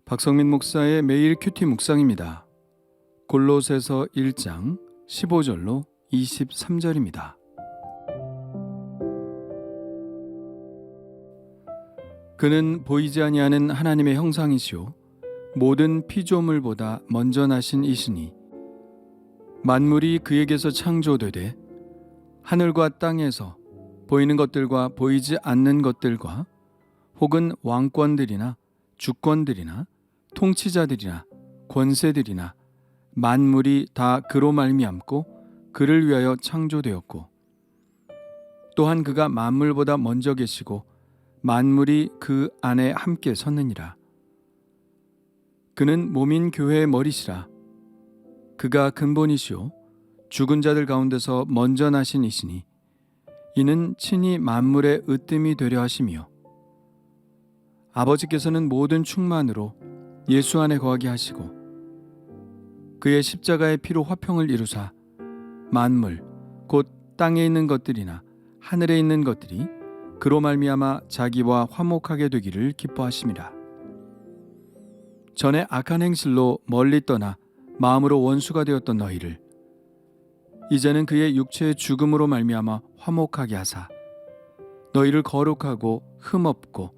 박성민 목사의 매일 큐티 묵상입니다. 골로새서 1장 15절로 23절입니다. 그는 보이지 아니하는 하나님의 형상이시요 모든 피조물보다 먼저 나신 이시니 만물이 그에게서 창조되되 하늘과 땅에서 보이는 것들과 보이지 않는 것들과 혹은 왕권들이나 주권들이나 통치자들이나 권세들이나 만물이 다 그로 말미암고 그를 위하여 창조되었고 또한 그가 만물보다 먼저 계시고 만물이 그 안에 함께 섰느니라. 그는 몸인 교회의 머리시라. 그가 근본이시요 죽은 자들 가운데서 먼저 나신 이시니 이는 친히 만물의 으뜸이 되려 하심이요 아버지께서는 모든 충만으로 예수 안에 거하게 하시고 그의 십자가의 피로 화평을 이루사 만물 곧 땅에 있는 것들이나 하늘에 있는 것들이 그로 말미암아 자기와 화목하게 되기를 기뻐하심이라. 전에 악한 행실로 멀리 떠나 마음으로 원수가 되었던 너희를 이제는 그의 육체의 죽음으로 말미암아 화목하게 하사 너희를 거룩하고 흠없고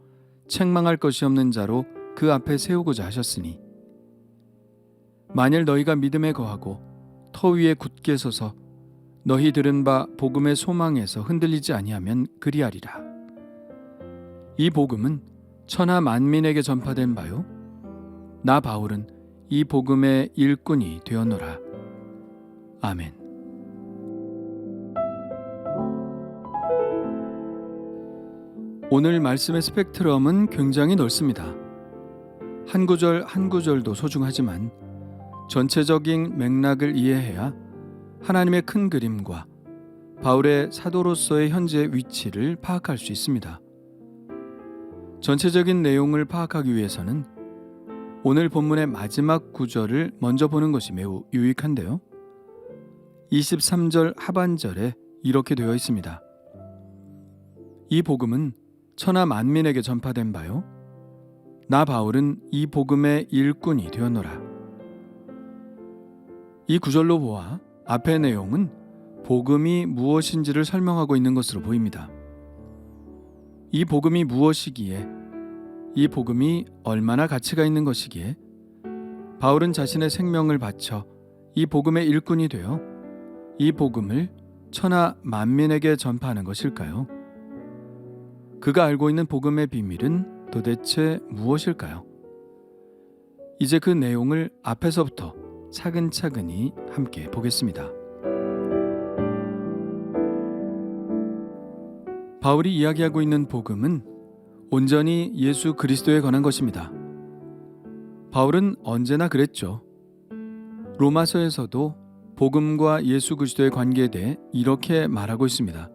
책망할 것이 없는 자로 그 앞에 세우고자 하셨으니 만일 너희가 믿음에 거하고 터 위에 굳게 서서 너희 들은 바 복음의 소망에서 흔들리지 아니하면 그리하리라. 이 복음은 천하 만민에게 전파된 바요 나 바울은 이 복음의 일꾼이 되었노라. 아멘. 오늘 말씀의 스펙트럼은 굉장히 넓습니다. 한 구절 한 구절도 소중하지만 전체적인 맥락을 이해해야 하나님의 큰 그림과 바울의 사도로서의 현재 위치를 파악할 수 있습니다. 전체적인 내용을 파악하기 위해서는 오늘 본문의 마지막 구절을 먼저 보는 것이 매우 유익한데요. 23절 하반절에 이렇게 되어 있습니다. 이 복음은 천하 만민에게 전파된 바요 나 바울은 이 복음의 일꾼이 되었노라. 이 구절로 보아 앞의 내용은 복음이 무엇인지를 설명하고 있는 것으로 보입니다. 이 복음이 무엇이기에, 이 복음이 얼마나 가치가 있는 것이기에 바울은 자신의 생명을 바쳐 이 복음의 일꾼이 되어 이 복음을 천하 만민에게 전파하는 것일까요? 그가 알고 있는 복음의 비밀은 도대체 무엇일까요? 이제 그 내용을 앞에서부터 차근차근히 함께 보겠습니다. 바울이 이야기하고 있는 복음은 온전히 예수 그리스도에 관한 것입니다. 바울은 언제나 그랬죠. 로마서에서도 복음과 예수 그리스도의 관계에 대해 이렇게 말하고 있습니다.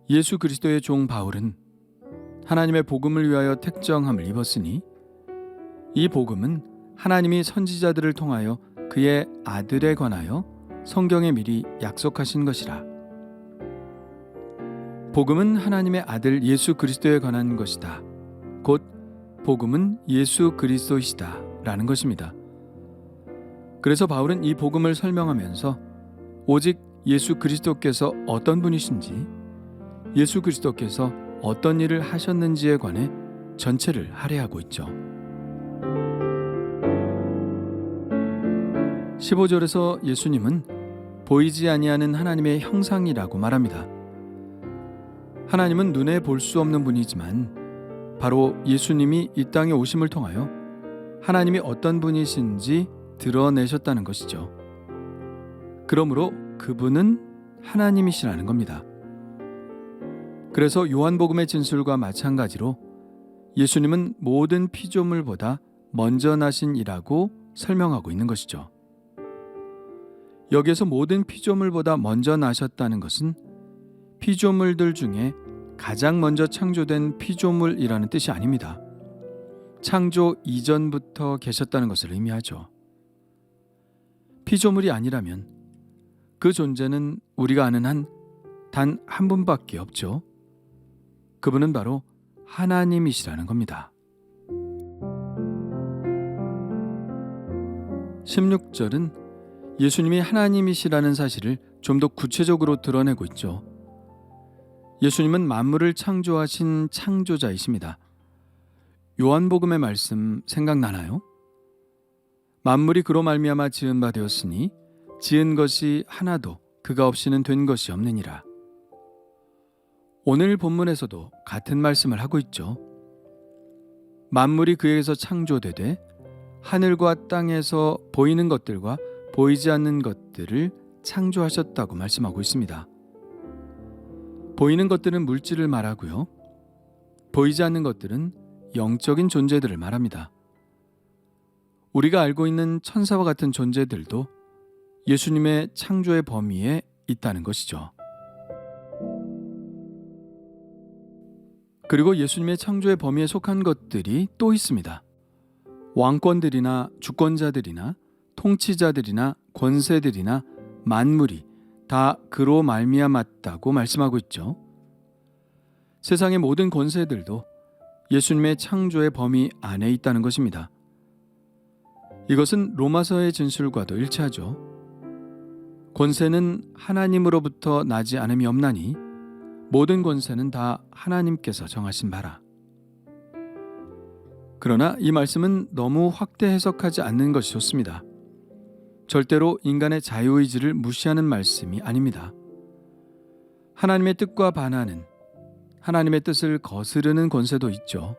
예수 그리스도의 종 바울은 하나님의 복음을 위하여 택정함을 입었으니 이 복음은 하나님이 선지자들을 통하여 그의 아들에 관하여 성경에 미리 약속하신 것이라. 복음은 하나님의 아들 예수 그리스도에 관한 것이다. 곧 복음은 예수 그리스도이시다 라는 것입니다. 그래서 바울은 이 복음을 설명하면서 오직 예수 그리스도께서 어떤 분이신지, 예수 그리스도께서 어떤 일을 하셨는지에 관해 전체를 할애하고 있죠. 15절에서 예수님은 보이지 아니하는 하나님의 형상이라고 말합니다. 하나님은 눈에 볼 수 없는 분이지만 바로 예수님이 이 땅에 오심을 통하여 하나님이 어떤 분이신지 드러내셨다는 것이죠. 그러므로 그분은 하나님이시라는 겁니다. 그래서 요한복음의 진술과 마찬가지로 예수님은 모든 피조물보다 먼저 나신 이라고 설명하고 있는 것이죠. 여기에서 모든 피조물보다 먼저 나셨다는 것은 피조물들 중에 가장 먼저 창조된 피조물이라는 뜻이 아닙니다. 창조 이전부터 계셨다는 것을 의미하죠. 피조물이 아니라면 그 존재는 우리가 아는 한 단 한 분밖에 없죠. 그분은 바로 하나님이시라는 겁니다. 16절은 예수님이 하나님이시라는 사실을 좀 더 구체적으로 드러내고 있죠. 예수님은 만물을 창조하신 창조자이십니다. 요한복음의 말씀 생각나나요? 만물이 그로 말미암아 지은 바 되었으니 지은 것이 하나도 그가 없이는 된 것이 없느니라. 오늘 본문에서도 같은 말씀을 하고 있죠. 만물이 그에게서 창조되되 하늘과 땅에서 보이는 것들과 보이지 않는 것들을 창조하셨다고 말씀하고 있습니다. 보이는 것들은 물질을 말하고요. 보이지 않는 것들은 영적인 존재들을 말합니다. 우리가 알고 있는 천사와 같은 존재들도 예수님의 창조의 범위에 있다는 것이죠. 그리고 예수님의 창조의 범위에 속한 것들이 또 있습니다. 왕권들이나 주권자들이나 통치자들이나 권세들이나 만물이 다 그로 말미암았다고 말씀하고 있죠. 세상의 모든 권세들도 예수님의 창조의 범위 안에 있다는 것입니다. 이것은 로마서의 진술과도 일치하죠. 권세는 하나님으로부터 나지 않음이 없나니 모든 권세는 다 하나님께서 정하신 바라. 그러나 이 말씀은 너무 확대 해석하지 않는 것이 좋습니다. 절대로 인간의 자유의지를 무시하는 말씀이 아닙니다. 하나님의 뜻과 반하는, 하나님의 뜻을 거스르는 권세도 있죠.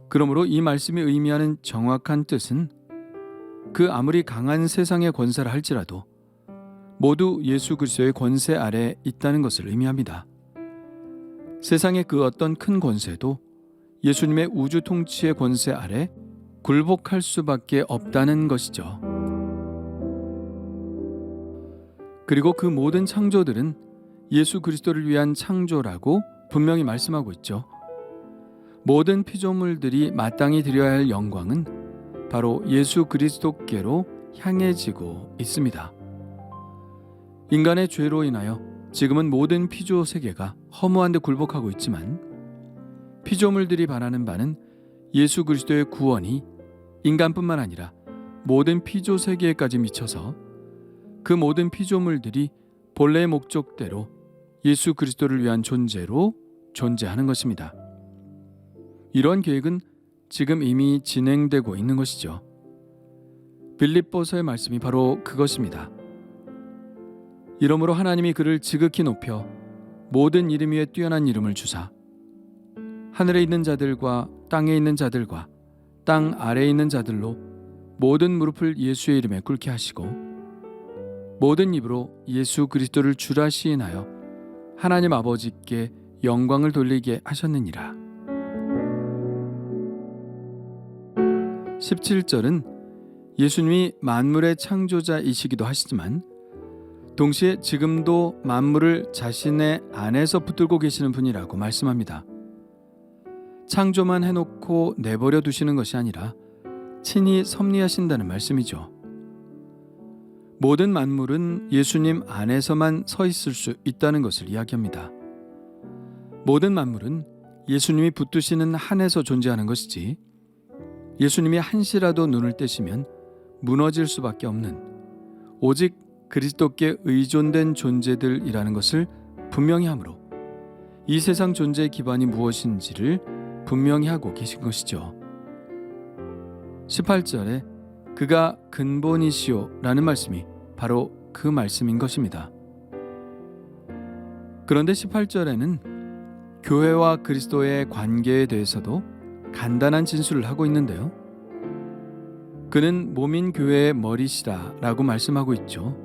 그러므로 이 말씀이 의미하는 정확한 뜻은 그 아무리 강한 세상의 권세라 할지라도 모두 예수 그리스도의 권세 아래 있다는 것을 의미합니다. 세상의 그 어떤 큰 권세도 예수님의 우주 통치의 권세 아래 굴복할 수밖에 없다는 것이죠. 그리고 그 모든 창조들은 예수 그리스도를 위한 창조라고 분명히 말씀하고 있죠. 모든 피조물들이 마땅히 드려야 할 영광은 바로 예수 그리스도께로 향해지고 있습니다. 인간의 죄로 인하여 지금은 모든 피조 세계가 허무한 데 굴복하고 있지만 피조물들이 바라는 바는 예수 그리스도의 구원이 인간뿐만 아니라 모든 피조 세계에까지 미쳐서 그 모든 피조물들이 본래의 목적대로 예수 그리스도를 위한 존재로 존재하는 것입니다. 이런 계획은 지금 이미 진행되고 있는 것이죠. 빌립보서의 말씀이 바로 그것입니다. 이러므로 하나님이 그를 지극히 높여 모든 이름 위에 뛰어난 이름을 주사 하늘에 있는 자들과 땅에 있는 자들과 땅 아래에 있는 자들로 모든 무릎을 예수의 이름에 꿇게 하시고 모든 입으로 예수 그리스도를 주라 시인하여 하나님 아버지께 영광을 돌리게 하셨느니라. 17절은 예수님이 만물의 창조자이시기도 하시지만 동시에 지금도 만물을 자신의 안에서 붙들고 계시는 분이라고 말씀합니다. 창조만 해놓고 내버려 두시는 것이 아니라 친히 섭리하신다는 말씀이죠. 모든 만물은 예수님 안에서만 서 있을 수 있다는 것을 이야기합니다. 모든 만물은 예수님이 붙드시는 한에서 존재하는 것이지 예수님이 한시라도 눈을 떼시면 무너질 수밖에 없는 오직 그리스도께 의존된 존재들이라는 것을 분명히 하므로 이 세상 존재의 기반이 무엇인지를 분명히 하고 계신 것이죠. 18절에 그가 근본이시오 라는 말씀이 바로 그 말씀인 것입니다. 그런데 18절에는 교회와 그리스도의 관계에 대해서도 간단한 진술을 하고 있는데요. 그는 몸인 교회의 머리시라 라고 말씀하고 있죠.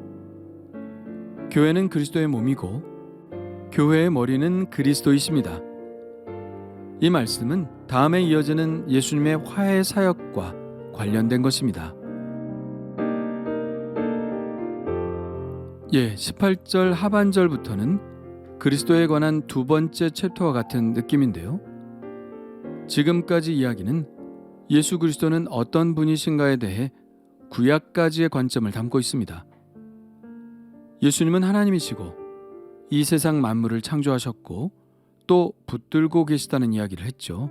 교회는 그리스도의 몸이고 교회의 머리는 그리스도이십니다. 이 말씀은 다음에 이어지는 예수님의 화해 사역과 관련된 것입니다. 18절 하반절부터는 그리스도에 관한 두 번째 챕터와 같은 느낌인데요. 지금까지 이야기는 예수 그리스도는 어떤 분이신가에 대해 구약까지의 관점을 담고 있습니다. 예수님은 하나님이시고 이 세상 만물을 창조하셨고 또 붙들고 계시다는 이야기를 했죠.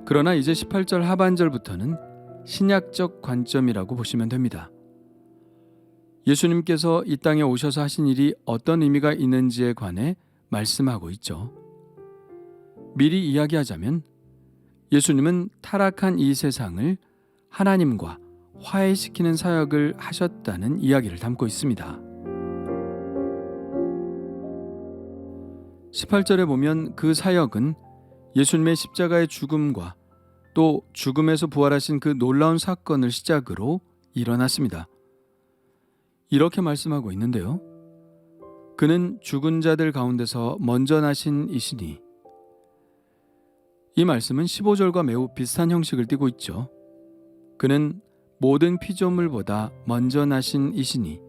그러나 이제 18절 하반절부터는 신약적 관점이라고 보시면 됩니다. 예수님께서 이 땅에 오셔서 하신 일이 어떤 의미가 있는지에 관해 말씀하고 있죠. 미리 이야기하자면 예수님은 타락한 이 세상을 하나님과 화해시키는 사역을 하셨다는 이야기를 담고 있습니다. 18절에 보면 그 사역은 예수님의 십자가의 죽음과 또 죽음에서 부활하신 그 놀라운 사건을 시작으로 일어났습니다. 이렇게 말씀하고 있는데요. 그는 죽은 자들 가운데서 먼저 나신 이시니. 이 말씀은 15절과 매우 비슷한 형식을 띠고 있죠. 그는 모든 피조물보다 먼저 나신 이시니.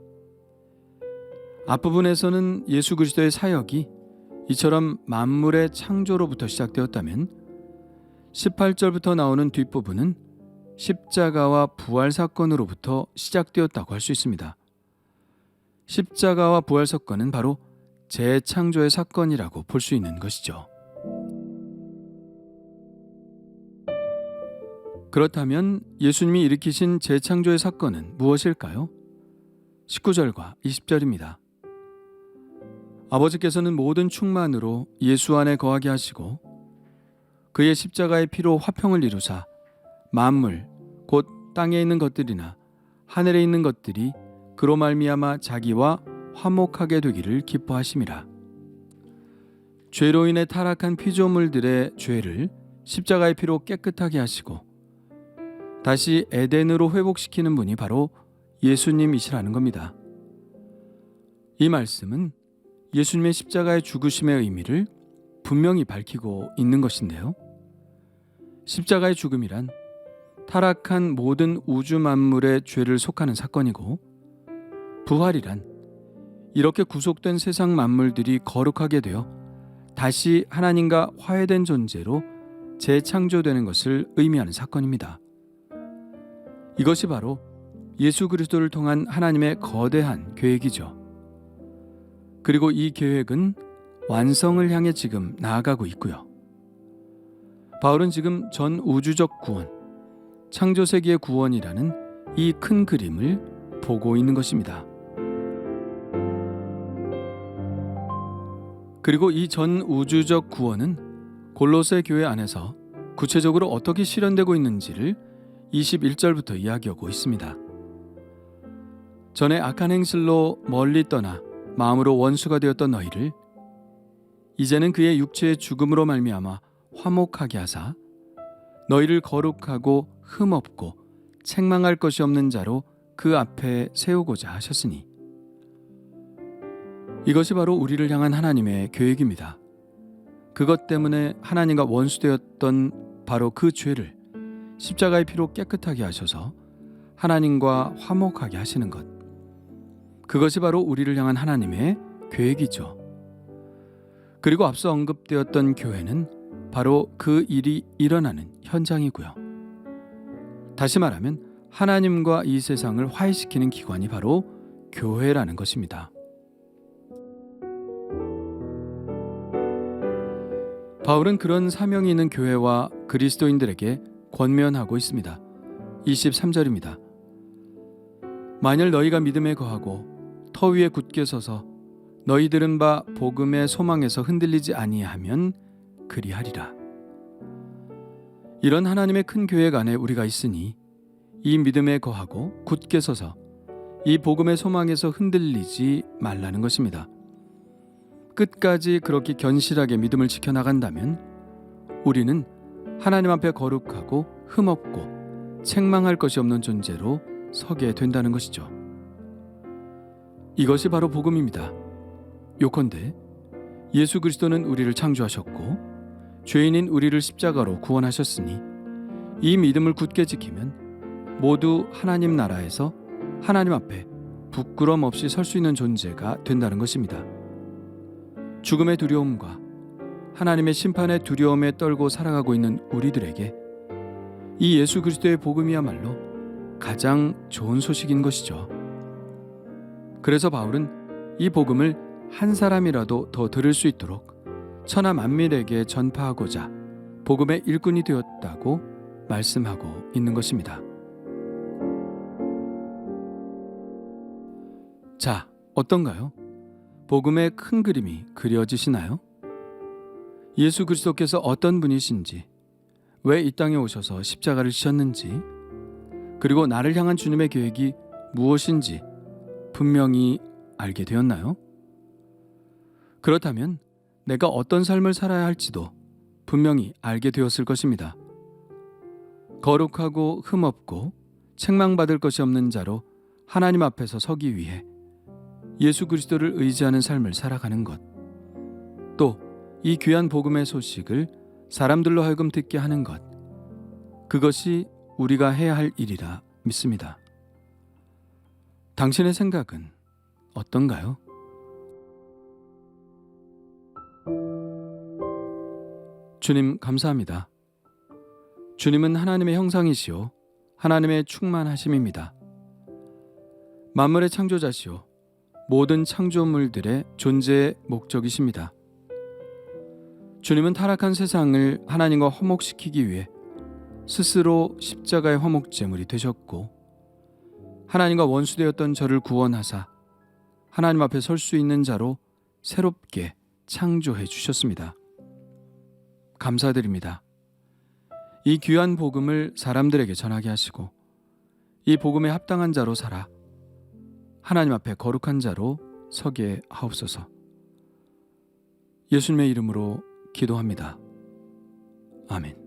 앞부분에서는 예수 그리스도의 사역이 이처럼 만물의 창조로부터 시작되었다면 18절부터 나오는 뒷부분은 십자가와 부활 사건으로부터 시작되었다고 할 수 있습니다. 십자가와 부활 사건은 바로 재창조의 사건이라고 볼 수 있는 것이죠. 그렇다면 예수님이 일으키신 재창조의 사건은 무엇일까요? 19절과 20절입니다. 아버지께서는 모든 충만으로 예수 안에 거하게 하시고 그의 십자가의 피로 화평을 이루사 만물 곧 땅에 있는 것들이나 하늘에 있는 것들이 그로 말미암아 자기와 화목하게 되기를 기뻐하심이라. 죄로 인해 타락한 피조물들의 죄를 십자가의 피로 깨끗하게 하시고 다시 에덴으로 회복시키는 분이 바로 예수님이시라는 겁니다. 이 말씀은 예수님의 십자가의 죽으심의 의미를 분명히 밝히고 있는 것인데요. 십자가의 죽음이란 타락한 모든 우주 만물의 죄를 속하는 사건이고, 부활이란 이렇게 구속된 세상 만물들이 거룩하게 되어 다시 하나님과 화해된 존재로 재창조되는 것을 의미하는 사건입니다. 이것이 바로 예수 그리스도를 통한 하나님의 거대한 계획이죠. 그리고 이 계획은 완성을 향해 지금 나아가고 있고요. 바울은 지금 전 우주적 구원, 창조 세계의 구원이라는 이 큰 그림을 보고 있는 것입니다. 그리고 이 전 우주적 구원은 골로새 교회 안에서 구체적으로 어떻게 실현되고 있는지를 21절부터 이야기하고 있습니다. 전에 악한 행실로 멀리 떠나 마음으로 원수가 되었던 너희를 이제는 그의 육체의 죽음으로 말미암아 화목하게 하사 너희를 거룩하고 흠없고 책망할 것이 없는 자로 그 앞에 세우고자 하셨으니. 이것이 바로 우리를 향한 하나님의 계획입니다. 그것 때문에 하나님과 원수되었던 바로 그 죄를 십자가의 피로 깨끗하게 하셔서 하나님과 화목하게 하시는 것. 그것이 바로 우리를 향한 하나님의 계획이죠. 그리고 앞서 언급되었던 교회는 바로 그 일이 일어나는 현장이고요. 다시 말하면 하나님과 이 세상을 화해시키는 기관이 바로 교회라는 것입니다. 바울은 그런 사명이 있는 교회와 그리스도인들에게 권면하고 있습니다. 23절입니다. 만일 너희가 믿음에 거하고 터 위에 굳게 서서 너희 들은 바 복음의 소망에서 흔들리지 아니하면 그리하리라. 이런 하나님의 큰 계획 안에 우리가 있으니 이 믿음에 거하고 굳게 서서 이 복음의 소망에서 흔들리지 말라는 것입니다. 끝까지 그렇게 견실하게 믿음을 지켜나간다면 우리는 하나님 앞에 거룩하고 흠없고 책망할 것이 없는 존재로 서게 된다는 것이죠. 이것이 바로 복음입니다. 요컨대 예수 그리스도는 우리를 창조하셨고 죄인인 우리를 십자가로 구원하셨으니 이 믿음을 굳게 지키면 모두 하나님 나라에서 하나님 앞에 부끄럼 없이 설 수 있는 존재가 된다는 것입니다. 죽음의 두려움과 하나님의 심판의 두려움에 떨고 살아가고 있는 우리들에게 이 예수 그리스도의 복음이야말로 가장 좋은 소식인 것이죠. 그래서 바울은 이 복음을 한 사람이라도 더 들을 수 있도록 천하 만민에게 전파하고자 복음의 일꾼이 되었다고 말씀하고 있는 것입니다. 자, 어떤가요? 복음의 큰 그림이 그려지시나요? 예수 그리스도께서 어떤 분이신지, 왜 이 땅에 오셔서 십자가를 지셨는지, 그리고 나를 향한 주님의 계획이 무엇인지 분명히 알게 되었나요? 그렇다면 내가 어떤 삶을 살아야 할지도 분명히 알게 되었을 것입니다. 거룩하고 흠없고 책망받을 것이 없는 자로 하나님 앞에서 서기 위해 예수 그리스도를 의지하는 삶을 살아가는 것, 또 이 귀한 복음의 소식을 사람들로 하여금 듣게 하는 것, 그것이 우리가 해야 할 일이라 믿습니다. 당신의 생각은 어떤가요? 주님 감사합니다. 주님은 하나님의 형상이시요 하나님의 충만하심입니다. 만물의 창조자시요 모든 창조물들의 존재의 목적이십니다. 주님은 타락한 세상을 하나님과 화목시키기 위해 스스로 십자가의 화목제물이 되셨고, 하나님과 원수되었던 저를 구원하사 하나님 앞에 설 수 있는 자로 새롭게 창조해 주셨습니다. 감사드립니다. 이 귀한 복음을 사람들에게 전하게 하시고, 이 복음에 합당한 자로 살아 하나님 앞에 거룩한 자로 서게 하옵소서. 예수님의 이름으로 기도합니다. 아멘.